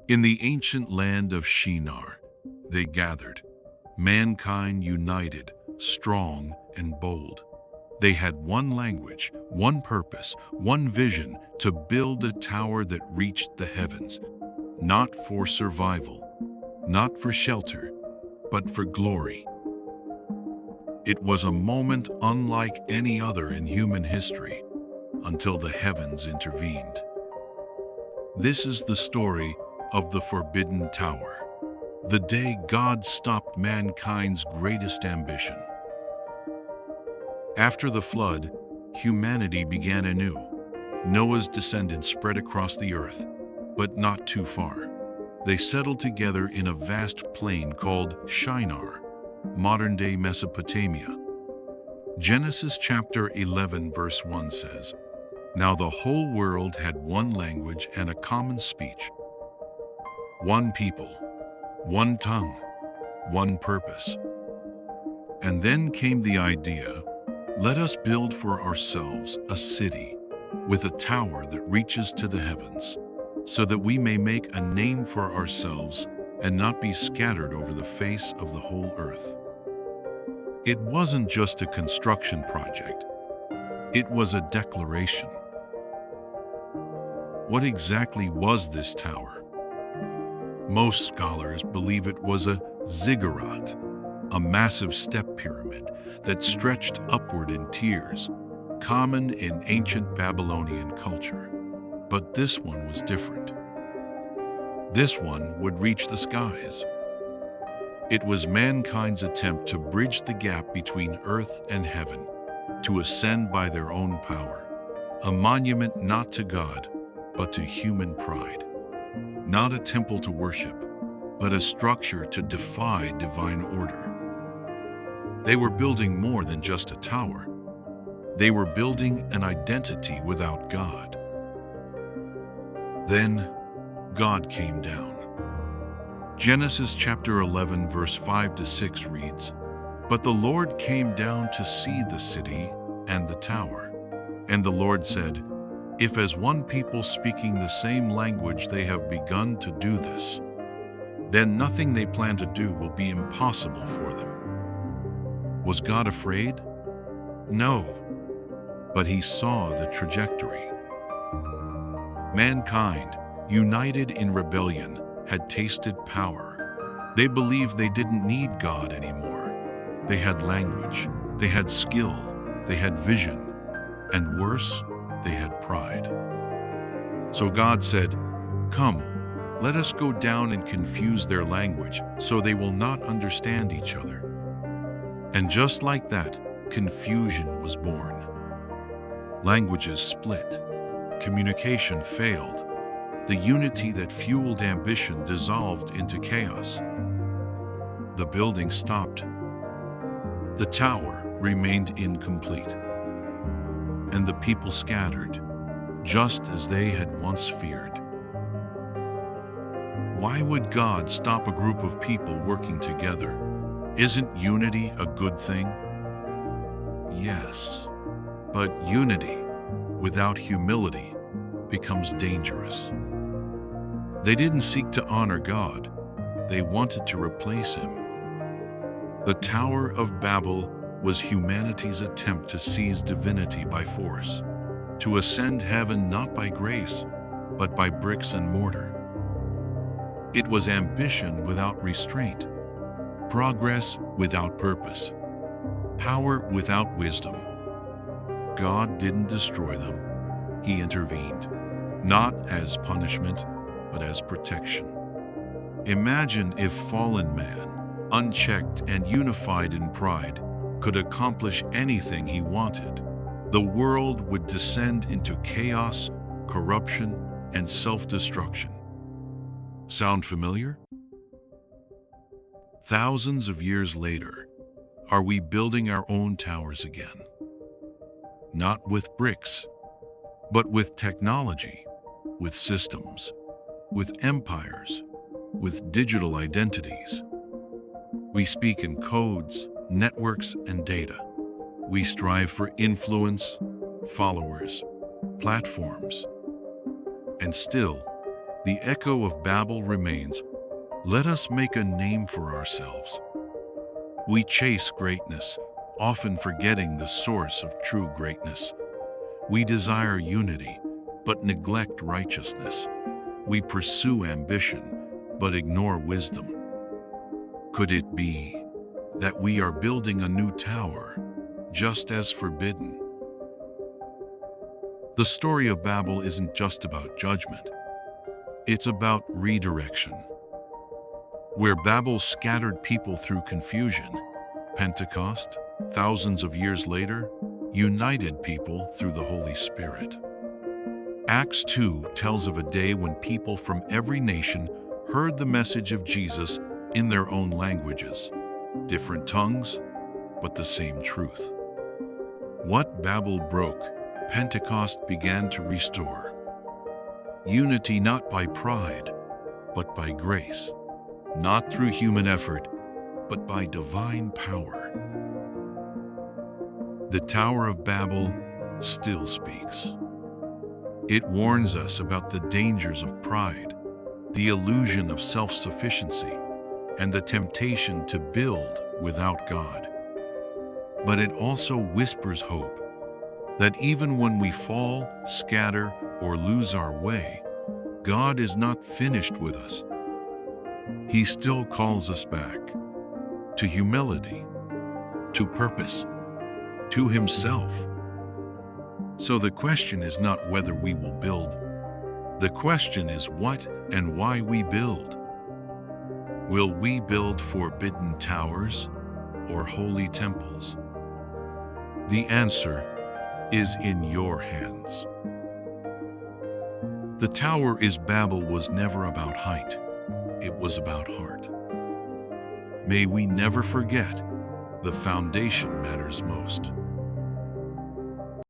In the ancient land of Shinar, they gathered, mankind united, strong and bold. They had one language, one purpose, one vision to build a tower that reached the heavens, not for survival, not for shelter, but for glory. It was a moment unlike any other in human history, until the heavens intervened. This is the story of the Forbidden Tower, the day God stopped mankind's greatest ambition. After the flood, humanity began anew. Noah's descendants spread across the earth, but not too far. They settled together in a vast plain called Shinar, modern-day Mesopotamia. Genesis chapter 11 verse 1 says, "Now the whole world had one language and a common speech, one people, one tongue, one purpose." And then came the idea, let us build for ourselves a city with a tower that reaches to the heavens, so that we may make a name for ourselves and not be scattered over the face of the whole earth. It wasn't just a construction project, it was a declaration. What exactly was this tower? Most scholars believe it was a ziggurat, a massive step pyramid that stretched upward in tiers, common in ancient Babylonian culture. But this one was different. This one would reach the skies. It was mankind's attempt to bridge the gap between earth and heaven, to ascend by their own power, a monument not to God, but to human pride. Not a temple to worship, but a structure to defy divine order. They were building more than just a tower. They were building an identity without God. Then, God came down. Genesis chapter 11 verse 5 to 6 reads, "But the Lord came down to see the city and the tower. And the Lord said, if as one people speaking the same language they have begun to do this, then nothing they plan to do will be impossible for them." Was God afraid? No, but he saw the trajectory. Mankind, united in rebellion, had tasted power. They believed they didn't need God anymore. They had language, they had skill, they had vision, and worse, they had pride. So God said, "Come, let us go down and confuse their language so they will not understand each other." And just like that, confusion was born. Languages split. Communication failed. The unity that fueled ambition dissolved into chaos. The building stopped. The tower remained incomplete. And the people scattered, just as they had once feared. Why would God stop a group of people working together? Isn't unity a good thing? Yes, but unity without humility becomes dangerous. They didn't seek to honor God, they wanted to replace him. The Tower of Babel was humanity's attempt to seize divinity by force, to ascend heaven not by grace, but by bricks and mortar. It was ambition without restraint, progress without purpose, power without wisdom. God didn't destroy them, he intervened, not as punishment, but as protection. Imagine if fallen man, unchecked and unified in pride, could accomplish anything he wanted. The world would descend into chaos, corruption, and self-destruction. Sound familiar? Thousands of years later, are we building our own towers again? Not with bricks, but with technology, with systems, with empires, with digital identities. We speak in codes, networks, and data. We strive for influence, followers, platforms. And still, The echo of Babel remains. Let us make a name for ourselves. We chase greatness, often forgetting the source of true greatness. We desire unity, but neglect righteousness. We pursue ambition, but ignore wisdom. Could it be that we are building a new tower, just as forbidden? The story of Babel isn't just about judgment. It's about redirection. Where Babel scattered people through confusion, Pentecost, thousands of years later, united people through the Holy Spirit. Acts 2 tells of a day when people from every nation heard the message of Jesus in their own languages, different tongues, but the same truth. What Babel broke, Pentecost began to restore. Unity not by pride, but by grace. Not through human effort, but by divine power. The Tower of Babel still speaks. It warns us about the dangers of pride, the illusion of self-sufficiency, and the temptation to build without God. But it also whispers hope that even when we fall, scatter, or lose our way, God is not finished with us. He still calls us back to humility, to purpose, to Himself. So the question is not whether we will build. The question is what and why we build. Will we build forbidden towers or holy temples? The answer is in your hands. The Tower is Babel was never about height. It was about heart. May we never forget, the foundation matters most.